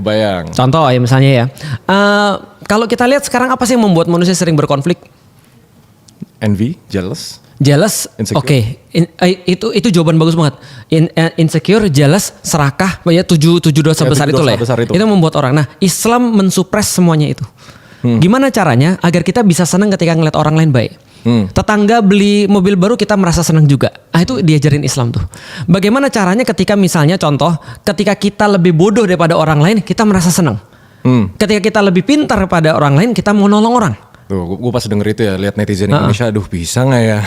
Kebayang. Contoh ya misalnya ya, kalau kita lihat sekarang apa sih yang membuat manusia sering berkonflik? Envy, jealous. Jealous, Insecure. oke. Itu jawaban bagus banget. Insecure, jealous, serakah, ya tujuh dosa Ya, besar tujuh itu dosa lah. Ya. besar itu. Itu membuat orang. Nah, Islam mensupres semuanya itu. Gimana caranya agar kita bisa senang ketika ngeliat orang lain baik? Tetangga beli mobil baru kita merasa senang juga. Itu diajarin Islam tuh. Bagaimana caranya ketika misalnya contoh, ketika kita lebih bodoh daripada orang lain, kita merasa senang. Ketika kita lebih pintar pada orang lain, kita mau nolong orang. Tuh, gue pas denger itu ya, lihat netizen Indonesia, aduh bisa nggak ya?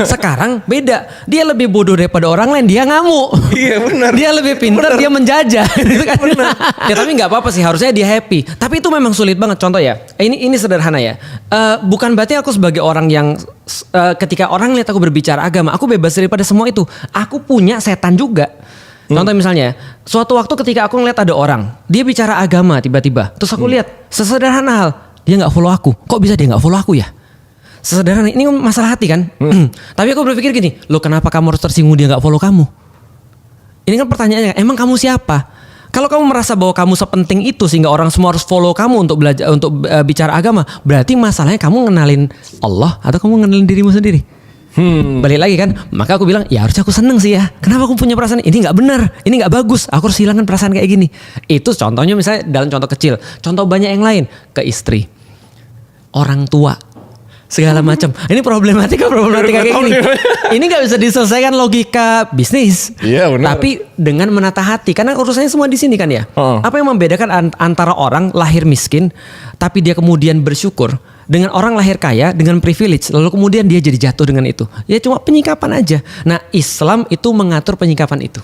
Sekarang beda, dia lebih bodoh daripada orang lain, dia ngamuk. Iya benar. Dia lebih pintar, dia menjajah. Gitu kan? Ya tapi nggak apa-apa sih, harusnya dia happy. Tapi itu memang sulit banget. Contoh ya, ini sederhana ya. Bukan berarti aku sebagai orang yang ketika orang lihat aku berbicara agama, aku bebas daripada semua itu. Aku punya setan juga. Contoh misalnya, suatu waktu ketika aku ngeliat ada orang, dia bicara agama tiba-tiba, terus aku lihat sesederhana hal, dia nggak follow aku. Kok bisa dia nggak follow aku ya? Sesederhana ini masalah hati kan. Tapi aku berpikir gini, loh kenapa kamu harus tersinggung dia nggak follow kamu? Ini kan pertanyaannya, emang kamu siapa? Kalau kamu merasa bahwa kamu sepenting itu sehingga orang semua harus follow kamu untuk belajar, untuk bicara agama, berarti masalahnya kamu ngenalin Allah atau kamu ngenalin dirimu sendiri. Balik lagi kan, maka aku bilang ya harusnya aku seneng sih ya. Kenapa aku punya perasaan ini nggak benar, ini nggak bagus. Aku harus hilangkan perasaan kayak gini. Itu contohnya misalnya dalam contoh kecil. Contoh banyak yang lain, ke istri, orang tua, segala macam. Ini problematika kayak gini. Ini nggak bisa diselesaikan logika bisnis. Iya benar. Tapi dengan menata hati, karena urusannya semua di sini kan ya. Apa yang membedakan antara orang lahir miskin, tapi dia kemudian bersyukur, dengan orang lahir kaya dengan privilege, lalu kemudian dia jadi jatuh dengan itu? Ya cuma penyikapan aja. Nah, Islam itu mengatur penyikapan itu.